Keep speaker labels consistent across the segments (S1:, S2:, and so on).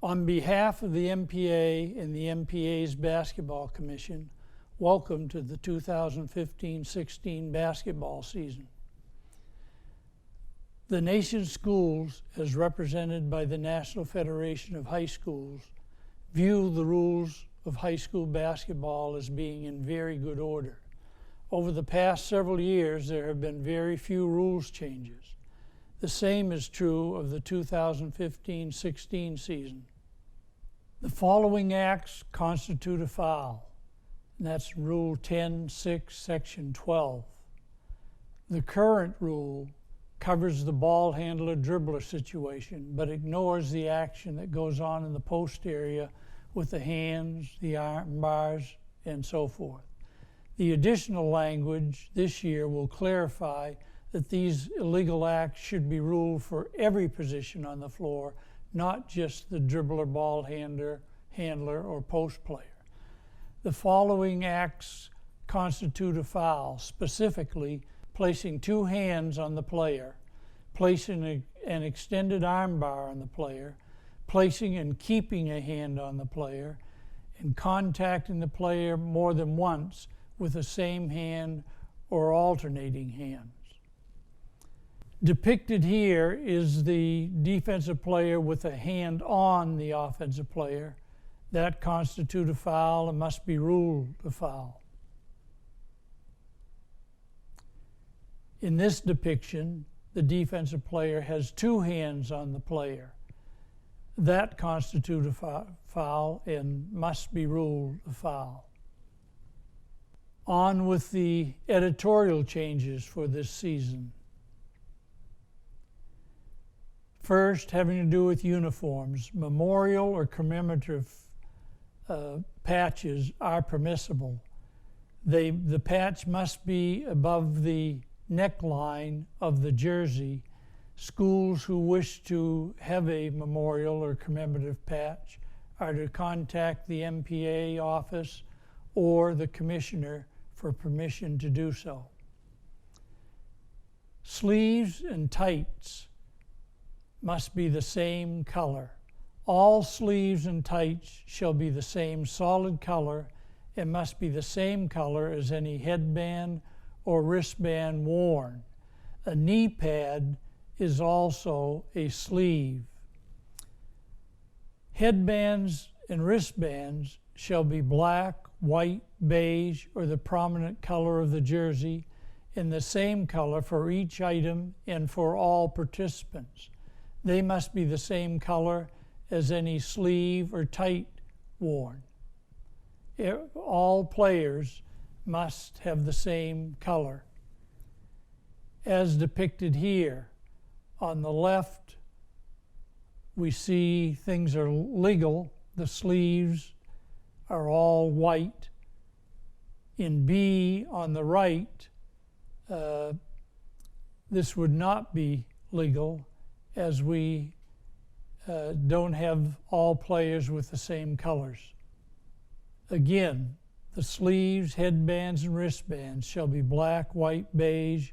S1: On behalf of the MPA and the MPA's Basketball Commission, welcome to the 2015-16 basketball season. The nation's schools, as represented by the National Federation of High Schools, view the rules of high school basketball as being in very good order. Over the past several years, there have been very few rules changes. The same is true of the 2015-16 season. The following acts constitute a foul, and that's Rule 10.6, Section 12. The current rule covers the ball handler dribbler situation, but ignores the action that goes on in the post area with the hands, the arm bars, and so forth. The additional language this year will clarify that these illegal acts should be ruled for every position on the floor, not just the dribbler, ball handler, or post player. The following acts constitute a foul, specifically placing two hands on the player, placing an extended arm bar on the player, placing and keeping a hand on the player, and contacting the player more than once with the same hand or alternating hands. Depicted here is the defensive player with a hand on the offensive player. That constitutes a foul and must be ruled a foul. In this depiction, the defensive player has two hands on the player. That constitutes a foul and must be ruled a foul. On with the editorial changes for this season. First, having to do with uniforms. Memorial or commemorative patches are permissible. The patch must be above the neckline of the jersey. Schools who wish to have a memorial or commemorative patch are to contact the MPA office or the commissioner for permission to do so. Sleeves and tights must be the same color. All sleeves and tights shall be the same solid color and must be the same color as any headband or wristband worn. A knee pad is also a sleeve. Headbands and wristbands shall be black, white, beige, or the prominent color of the jersey, in the same color for each item and for all participants. They must be the same color as any sleeve or tight worn. All players must have the same color. As depicted here, on the left, we see things are legal. The sleeves are all white. In B, on the right, this would not be legal, as we don't have all players with the same colors. Again, the sleeves, headbands, and wristbands shall be black, white, beige,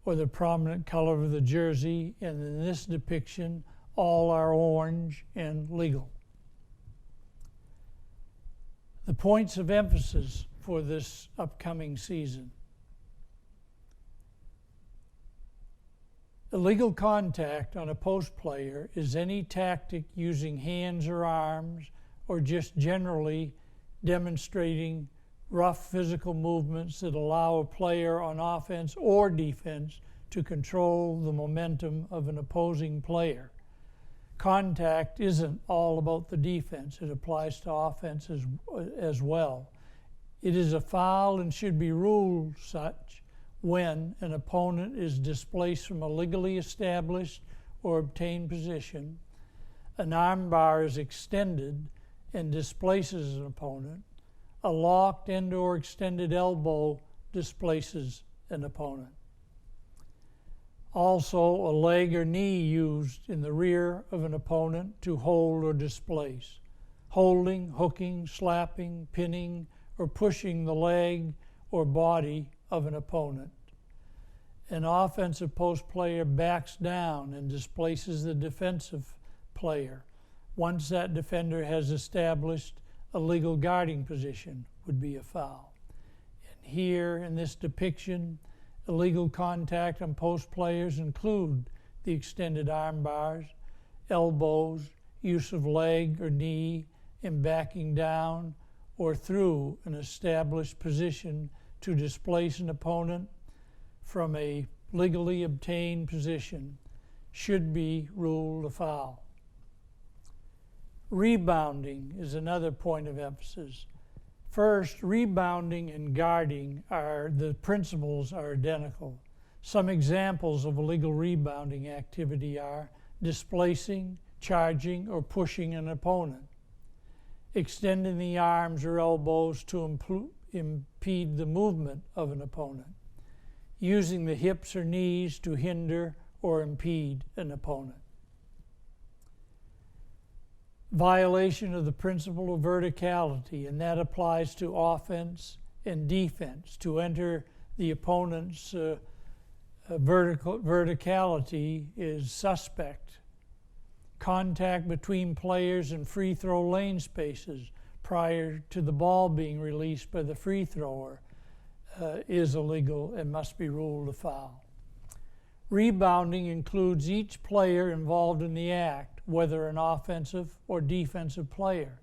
S1: or the prominent color of the jersey, and in this depiction, all are orange and legal. The points of emphasis for this upcoming season. Illegal contact on a post player is any tactic using hands or arms, or just generally demonstrating rough physical movements that allow a player on offense or defense to control the momentum of an opposing player. Contact isn't all about the defense. It applies to offense as well. It is a foul and should be ruled such when an opponent is displaced from a legally established or obtained position, an arm bar is extended and displaces an opponent, a locked and or extended elbow displaces an opponent. Also, a leg or knee used in the rear of an opponent to hold or displace. Holding, hooking, slapping, pinning, or pushing the leg or body of an opponent. An offensive post player backs down and displaces the defensive player, Once that defender has established a legal guarding position, would be a foul. And here in this depiction, illegal contact on post players include the extended arm bars, elbows, use of leg or knee in backing down or through an established position to displace an opponent from a legally obtained position should be ruled a foul. Rebounding is another point of emphasis. First, rebounding and guarding the principles are identical. Some examples of illegal rebounding activity are displacing, charging, or pushing an opponent, extending the arms or elbows to impede the movement of an opponent, using the hips or knees to hinder or impede an opponent. Violation of the principle of verticality, and that applies to offense and defense. To enter the opponent's verticality is suspect. Contact between players in free throw lane spaces prior to the ball being released by the free thrower is illegal and must be ruled a foul. Rebounding includes each player involved in the act, whether an offensive or defensive player.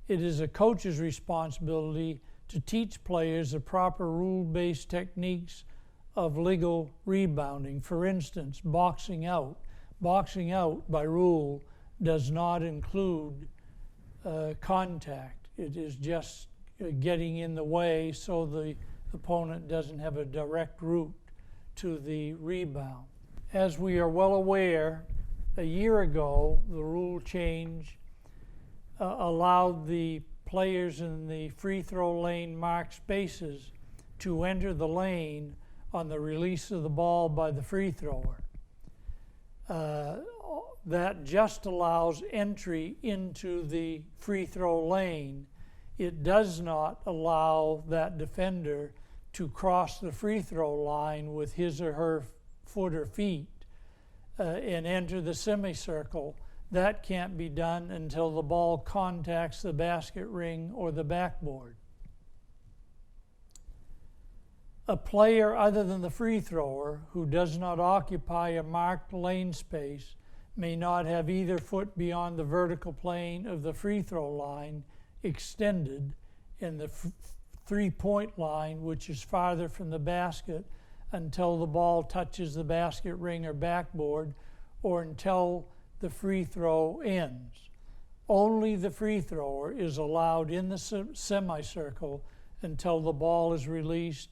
S1: It is a coach's responsibility to teach players the proper rule-based techniques of legal rebounding. For instance, boxing out. Boxing out by rule does not include contact. It is just getting in the way so the opponent doesn't have a direct route to the rebound. As we are well aware, a year ago, the rule change allowed the players in the free throw lane marked spaces to enter the lane on the release of the ball by the free thrower. That just allows entry into the free throw lane. It does not allow that defender to cross the free throw line with his or her foot or feet and enter the semicircle. That can't be done until the ball contacts the basket ring or the backboard. A player other than the free thrower who does not occupy a marked lane space may not have either foot beyond the vertical plane of the free throw line extended in the three-point line, which is farther from the basket, until the ball touches the basket ring or backboard, or until the free throw ends. Only the free thrower is allowed in the semicircle until the ball is released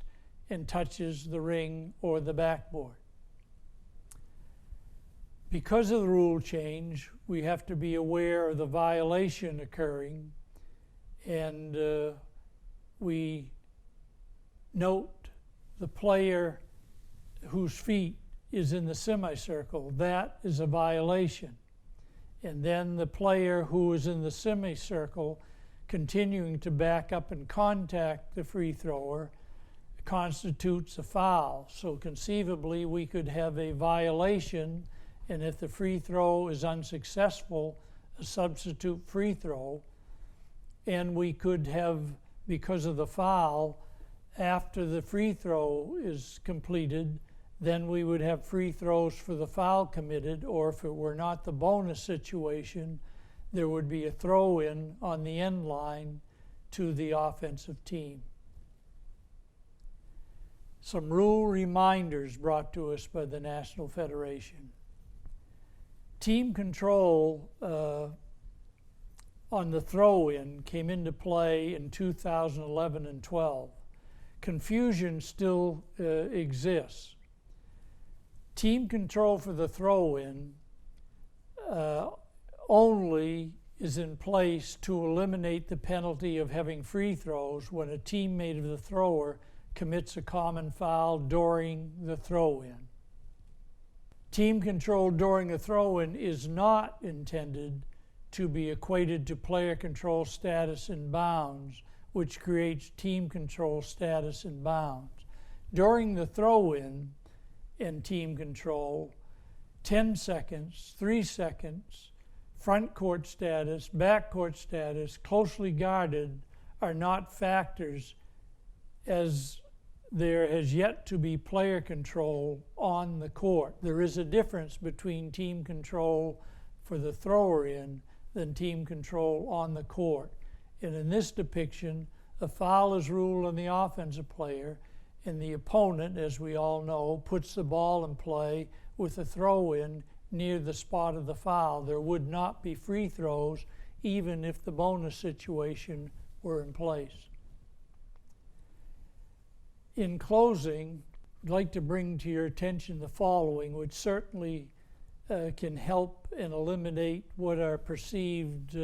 S1: and touches the ring or the backboard. Because of the rule change, we have to be aware of the violation occurring, and we note the player whose feet is in the semicircle. That is a violation. And then the player who is in the semicircle continuing to back up and contact the free thrower constitutes a foul. So conceivably we could have a violation, and if the free throw is unsuccessful, a substitute free throw, and we could have, because of the foul, after the free throw is completed, then we would have free throws for the foul committed, or if it were not the bonus situation, there would be a throw-in on the end line to the offensive team. Some rule reminders brought to us by the National Federation. Team control on the throw-in came into play in 2011 and 12. Confusion still exists. Team control for the throw-in only is in place to eliminate the penalty of having free throws when a teammate of the thrower commits a common foul during the throw-in. Team control during a throw-in is not intended to be equated to player control status in bounds, which creates team control status in bounds. During the throw-in and team control, 10 seconds, 3 seconds, front court status, back court status, closely guarded are not factors, as there has yet to be player control on the court. There is a difference between team control for the thrower in than team control on the court. And in this depiction, a foul is ruled on the offensive player, and the opponent, as we all know, puts the ball in play with a throw in near the spot of the foul. There would not be free throws even if the bonus situation were in place. In closing, I'd like to bring to your attention the following, which certainly can help and eliminate what are perceived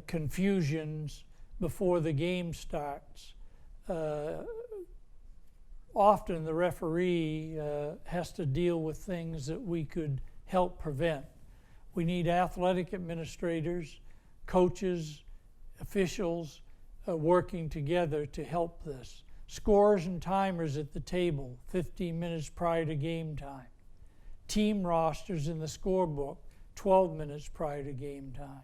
S1: confusions before the game starts. Often the referee has to deal with things that we could help prevent. We need athletic administrators, coaches, officials working together to help this. Scorers and timers at the table 15 minutes prior to game time. Team rosters in the scorebook 12 minutes prior to game time.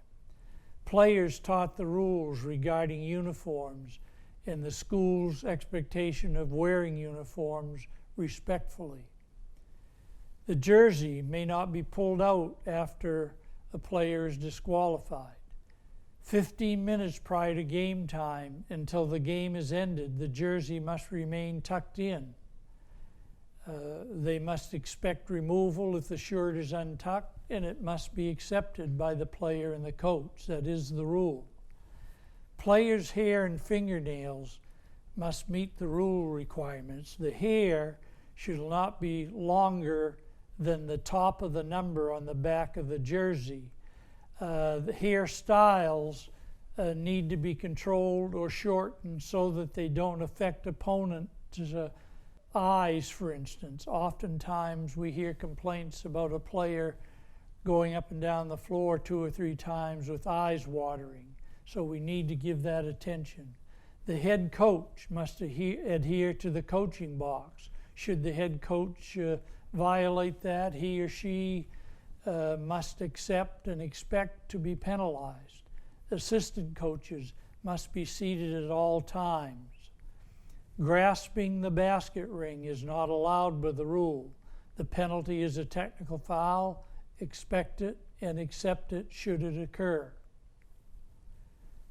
S1: Players taught the rules regarding uniforms and the school's expectation of wearing uniforms respectfully. The jersey may not be pulled out after a player is disqualified. 15 minutes prior to game time until the game is ended, the jersey must remain tucked in. They must expect removal if the shirt is untucked, and it must be accepted by the player and the coach. That is the rule. Players' hair and fingernails must meet the rule requirements. The hair should not be longer than the top of the number on the back of the jersey. The hairstyles need to be controlled or shortened so that they don't affect opponents' eyes, for instance. Oftentimes we hear complaints about a player going up and down the floor 2 or 3 times with eyes watering. So we need to give that attention. The head coach must adhere to the coaching box. Should the head coach violate that, he or she must accept and expect to be penalized. Assistant coaches must be seated at all times. Grasping the basket ring is not allowed by the rule. The penalty is a technical foul. Expect it and accept it should it occur.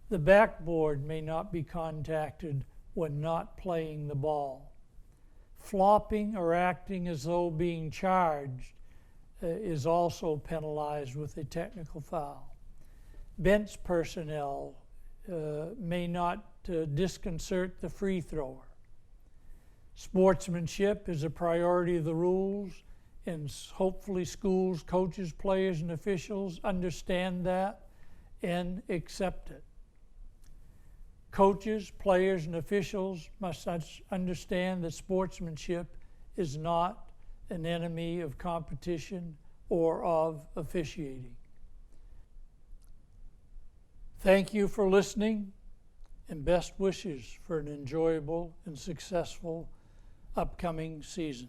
S1: The backboard may not be contacted when not playing the ball. Flopping or acting as though being charged is also penalized with a technical foul. Bench personnel may not disconcert the free thrower. Sportsmanship is a priority of the rules, and hopefully schools, coaches, players, and officials understand that and accept it. Coaches, players, and officials must understand that sportsmanship is not an enemy of competition or of officiating. Thank you for listening, and best wishes for an enjoyable and successful upcoming season.